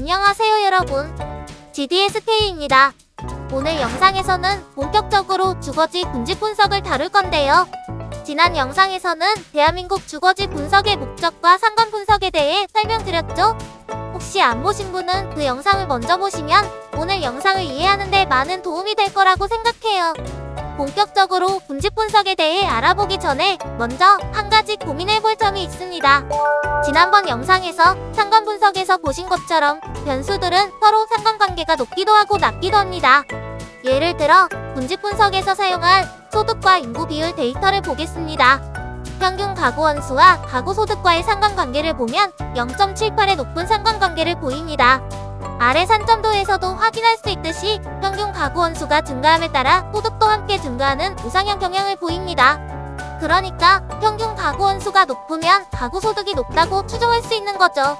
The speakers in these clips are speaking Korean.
안녕하세요 여러분, GDSK입니다. 오늘 영상에서는 본격적으로 주거지 군집 분석을 다룰 건데요. 지난 영상에서는 대한민국 주거지 분석의 목적과 상관 분석에 대해 설명드렸죠? 혹시 안 보신 분은 그 영상을 먼저 보시면 오늘 영상을 이해하는 데 많은 도움이 될 거라고 생각해요. 본격적으로 군집 분석에 대해 알아보기 전에 먼저 한 가지 고민해볼 점이 있습니다. 지난번 영상에서 상관 분석에서 보신 것처럼 변수들은 서로 상관관계가 높기도 하고 낮기도 합니다. 예를 들어 군집 분석에서 사용한 소득과 인구 비율 데이터를 보겠습니다. 평균 가구 원수와 가구 소득과의 상관관계를 보면 0.78의 높은 상관관계를 보입니다. 아래 산점도에서도 확인할 수 있듯이 평균 가구 원수가 증가함에 따라 소득도 함께 증가하는 우상향 경향을 보입니다. 그러니까 평균 가구 원수가 높으면 가구 소득이 높다고 추정할 수 있는 거죠.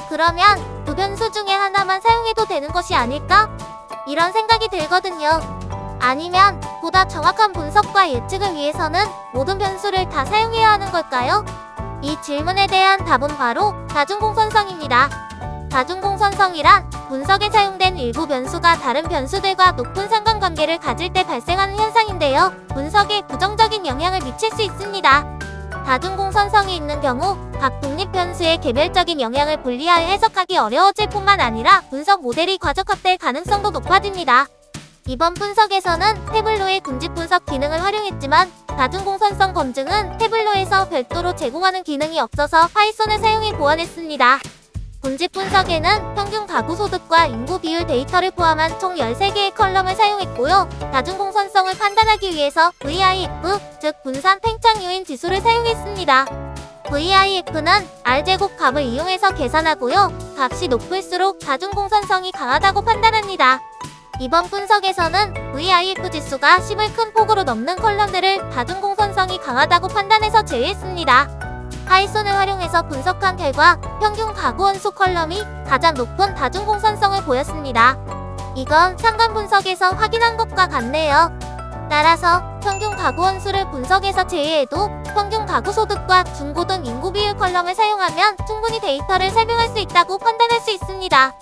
그러면 두 변수 중에 하나만 사용해도 되는 것이 아닐까? 이런 생각이 들거든요. 아니면 보다 정확한 분석과 예측을 위해서는 모든 변수를 다 사용해야 하는 걸까요? 이 질문에 대한 답은 바로 다중공선성입니다. 다중공선성이란 분석에 사용된 일부 변수가 다른 변수들과 높은 상관관계를 가질 때 발생하는 현상인데요. 분석에 부정적인 영향을 미칠 수 있습니다. 다중공선성이 있는 경우 각 독립 변수의 개별적인 영향을 분리하여 해석하기 어려워질 뿐만 아니라 분석 모델이 과적합될 가능성도 높아집니다. 이번 분석에서는 태블로의 군집 분석 기능을 활용했지만 다중공선성 검증은 태블로에서 별도로 제공하는 기능이 없어서 파이썬을 사용해 보완했습니다. 군집 분석에는 평균 가구 소득과 인구 비율 데이터를 포함한 총 13개의 컬럼을 사용했고요. 다중공선성을 판단하기 위해서 VIF, 즉 분산 팽창 요인 지수를 사용했습니다. VIF는 R제곱 값을 이용해서 계산하고요. 값이 높을수록 다중공선성이 강하다고 판단합니다. 이번 분석에서는 VIF 지수가 10을 큰 폭으로 넘는 컬럼들을 다중공선성이 강하다고 판단해서 제외했습니다. 파이썬을 활용해서 분석한 결과 평균 가구 원수 컬럼이 가장 높은 다중공선성을 보였습니다. 이건 상관 분석에서 확인한 것과 같네요. 따라서 평균 가구 원수를 분석에서 제외해도 평균 가구 소득과 중고등 인구 비율 컬럼을 사용하면 충분히 데이터를 설명할 수 있다고 판단할 수 있습니다.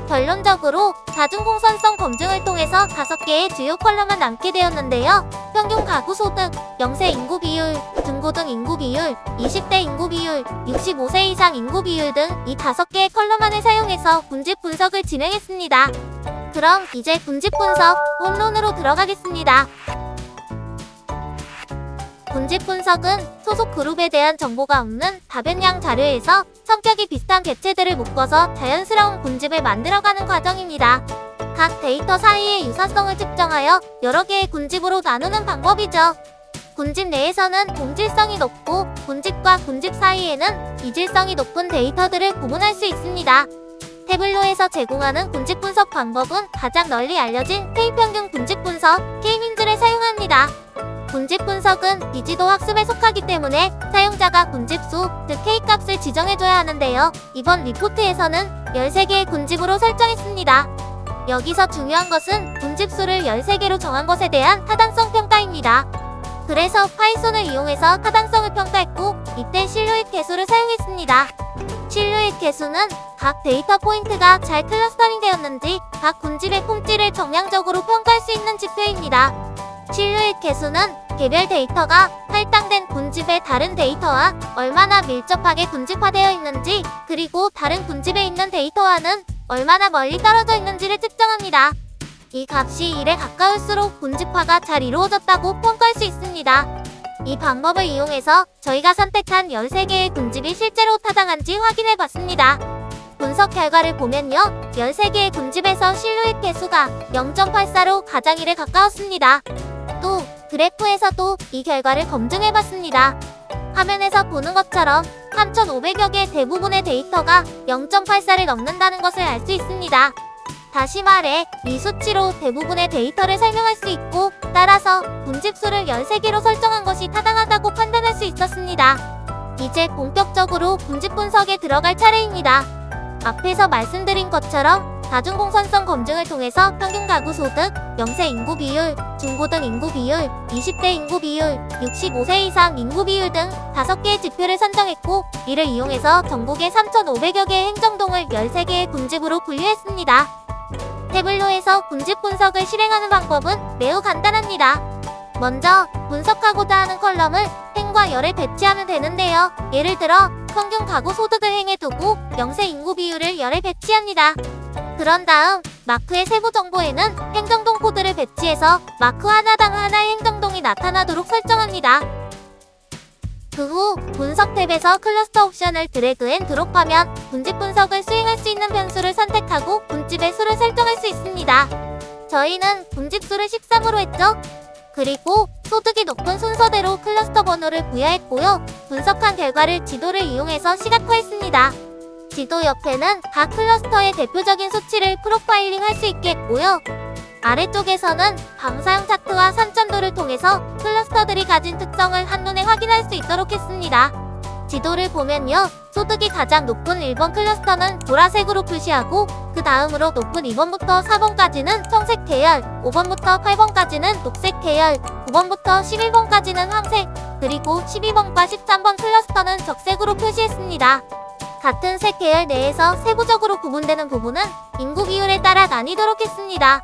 결론적으로 다중공선성 검증을 통해서 5개의 주요 컬럼만 남게 되었는데요. 평균 가구 소득, 0세 인구 비율, 중고등 인구 비율, 20대 인구 비율, 65세 이상 인구 비율 등 이 5개의 컬럼만을 사용해서 군집 분석을 진행했습니다. 그럼 이제 군집 분석 본론으로 들어가겠습니다. 군집 분석은 소속 그룹에 대한 정보가 없는 다변량 자료에서 성격이 비슷한 객체들을 묶어서 자연스러운 군집을 만들어가는 과정입니다. 각 데이터 사이의 유사성을 측정하여 여러 개의 군집으로 나누는 방법이죠. 군집 내에서는 동질성이 높고 군집과 군집 사이에는 이질성이 높은 데이터들을 구분할 수 있습니다. 태블로에서 제공하는 군집 분석 방법은 가장 널리 알려진 K평균 군집 분석, K민즈를 사용합니다. 군집 분석은 비지도 학습에 속하기 때문에 사용자가 군집수, 즉 K값을 지정해줘야 하는데요. 이번 리포트에서는 13개의 군집으로 설정했습니다. 여기서 중요한 것은 군집수를 13개로 정한 것에 대한 타당성 평가입니다. 그래서 파이썬을 이용해서 타당성을 평가했고 이때 실루엣 개수를 사용했습니다. 실루엣 개수는 각 데이터 포인트가 잘 클러스터링 되었는지 각 군집의 품질을 정량적으로 평가할 수 있는 지표입니다. 실루엣 개수는 개별 데이터가 할당된 군집의 다른 데이터와 얼마나 밀접하게 군집화되어 있는지, 그리고 다른 군집에 있는 데이터와는 얼마나 멀리 떨어져 있는지를 측정합니다. 이 값이 1에 가까울수록 군집화가 잘 이루어졌다고 평가할 수 있습니다. 이 방법을 이용해서 저희가 선택한 13개의 군집이 실제로 타당한지 확인해 봤습니다. 분석 결과를 보면요. 13개의 군집에서 실루엣 개수가 0.84로 가장 1에 가까웠습니다. 또 그래프에서도 이 결과를 검증해봤습니다. 화면에서 보는 것처럼 3,500여 개 대부분의 데이터가 0.84를 넘는다는 것을 알 수 있습니다. 다시 말해 이 수치로 대부분의 데이터를 설명할 수 있고, 따라서 군집수를 13개로 설정한 것이 타당하다고 판단할 수 있었습니다. 이제 본격적으로 군집 분석에 들어갈 차례입니다. 앞에서 말씀드린 것처럼 다중공선성 검증을 통해서 평균 가구 소득, 영세 인구 비율, 중고등 인구 비율, 20대 인구 비율, 65세 이상 인구 비율 등 5개의 지표를 선정했고, 이를 이용해서 전국의 3,500여 개의 행정동을 13개의 군집으로 분류했습니다. 태블로에서 군집 분석을 실행하는 방법은 매우 간단합니다. 먼저 분석하고자 하는 컬럼을 행과 열에 배치하면 되는데요. 예를 들어 평균 가구 소득을 행에 두고 영세 인구 비율을 열에 배치합니다. 그런 다음 마크의 세부 정보에는 행정동 코드를 배치해서 마크 하나당 하나의 행정동이 나타나도록 설정합니다. 그 후 분석 탭에서 클러스터 옵션을 드래그 앤 드롭하면 군집 분석을 수행할 수 있는 변수를 선택하고 군집의 수를 설정할 수 있습니다. 저희는 군집 수를 13으로 했죠. 그리고 소득이 높은 순서대로 클러스터 번호를 부여했고요. 분석한 결과를 지도를 이용해서 시각화했습니다. 지도 옆에는 각 클러스터의 대표적인 수치를 프로파일링 할 수 있게 했고요. 아래쪽에서는 방사형 차트와 산전도를 통해서 클러스터들이 가진 특성을 한눈에 확인할 수 있도록 했습니다. 지도를 보면요. 소득이 가장 높은 1번 클러스터는 보라색으로 표시하고 그 다음으로 높은 2번부터 4번까지는 청색 계열, 5번부터 8번까지는 녹색 계열, 9번부터 11번까지는 황색, 그리고 12번과 13번 클러스터는 적색으로 표시했습니다. 같은 색 계열 내에서 세부적으로 구분되는 부분은 인구 비율에 따라 나뉘도록 했습니다.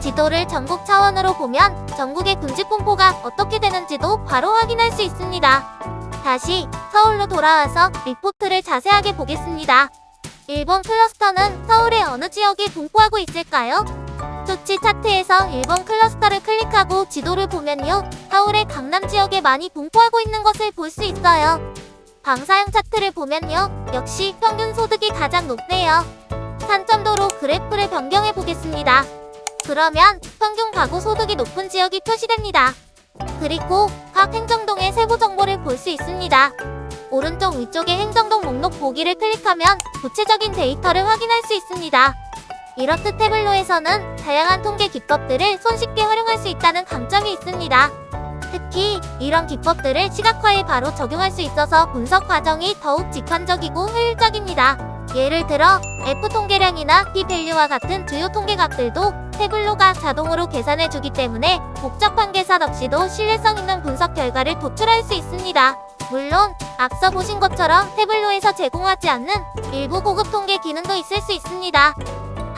지도를 전국 차원으로 보면 전국의 군집 분포가 어떻게 되는지도 바로 확인할 수 있습니다. 다시 서울로 돌아와서 리포트를 자세하게 보겠습니다. 1번 클러스터는 서울의 어느 지역에 분포하고 있을까요? 수치 차트에서 1번 클러스터를 클릭하고 지도를 보면요. 서울의 강남 지역에 많이 분포하고 있는 것을 볼 수 있어요. 방사형 차트를 보면요. 역시 평균 소득이 가장 높네요. 산점도로 그래프를 변경해 보겠습니다. 그러면 평균 가구 소득이 높은 지역이 표시됩니다. 그리고 각 행정동의 세부 정보를 볼 수 있습니다. 오른쪽 위쪽의 행정동 목록 보기를 클릭하면 구체적인 데이터를 확인할 수 있습니다. 이렇듯 태블로에서는 다양한 통계 기법들을 손쉽게 활용할 수 있다는 강점이 있습니다. 특히 이런 기법들을 시각화에 바로 적용할 수 있어서 분석 과정이 더욱 직관적이고 효율적입니다. 예를 들어 F통계량이나 P-밸류와 같은 주요 통계각들도 태블로가 자동으로 계산해주기 때문에 복잡한 계산 없이도 신뢰성 있는 분석 결과를 도출할 수 있습니다. 물론 앞서 보신 것처럼 태블로에서 제공하지 않는 일부 고급 통계 기능도 있을 수 있습니다.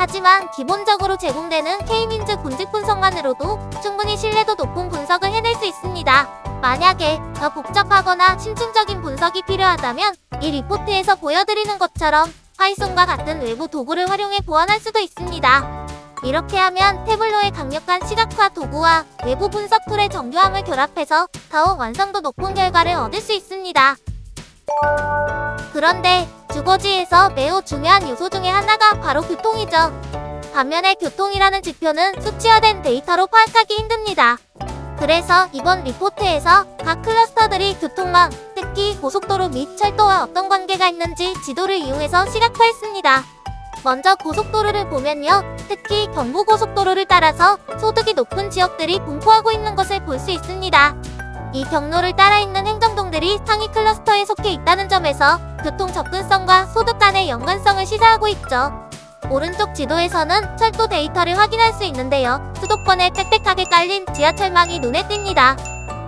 하지만 기본적으로 제공되는 K민즈 군집 분석만으로도 충분히 신뢰도 높은 분석을 해낼 수 있습니다. 만약에 더 복잡하거나 심층적인 분석이 필요하다면 이 리포트에서 보여드리는 것처럼 파이썬과 같은 외부 도구를 활용해 보완할 수도 있습니다. 이렇게 하면 태블로의 강력한 시각화 도구와 외부 분석 툴의 정교함을 결합해서 더욱 완성도 높은 결과를 얻을 수 있습니다. 그런데 주거지에서 매우 중요한 요소 중에 하나가 바로 교통이죠. 반면에 교통이라는 지표는 수치화된 데이터로 파악하기 힘듭니다. 그래서 이번 리포트에서 각 클러스터들이 교통망, 특히 고속도로 및 철도와 어떤 관계가 있는지 지도를 이용해서 시각화했습니다. 먼저 고속도로를 보면요. 특히 경부고속도로를 따라서 소득이 높은 지역들이 분포하고 있는 것을 볼 수 있습니다. 이 경로를 따라 있는 행정동들이 상위 클러스터에 속해 있다는 점에서 교통 접근성과 소득 간의 연관성을 시사하고 있죠. 오른쪽 지도에서는 철도 데이터를 확인할 수 있는데요. 수도권에 빽빽하게 깔린 지하철망이 눈에 띕니다.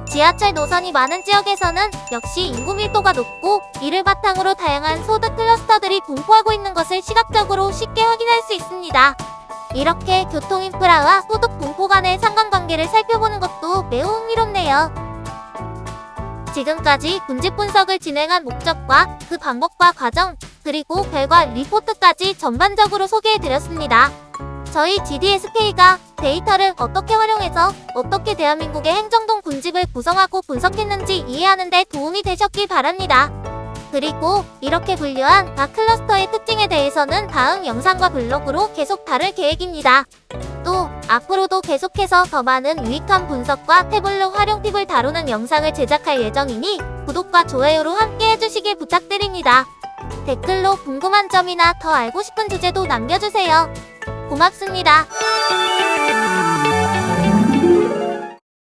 지하철 노선이 많은 지역에서는 역시 인구 밀도가 높고 이를 바탕으로 다양한 소득 클러스터들이 분포하고 있는 것을 시각적으로 쉽게 확인할 수 있습니다. 이렇게 교통 인프라와 소득 분포 간의 상관관계를 살펴보는 것도 매우 흥미롭네요. 지금까지 군집 분석을 진행한 목적과 그 방법과 과정, 그리고 결과 리포트까지 전반적으로 소개해드렸습니다. 저희 GDSK가 데이터를 어떻게 활용해서 어떻게 대한민국의 행정동 군집을 구성하고 분석했는지 이해하는 데 도움이 되셨길 바랍니다. 그리고 이렇게 분류한 각 클러스터의 특징에 대해서는 다음 영상과 블로그로 계속 다룰 계획입니다. 또 앞으로도 계속해서 더 많은 유익한 분석과 태블로 활용 팁을 다루는 영상을 제작할 예정이니 구독과 좋아요로 함께 해주시길 부탁드립니다. 댓글로 궁금한 점이나 더 알고 싶은 주제도 남겨주세요. 고맙습니다.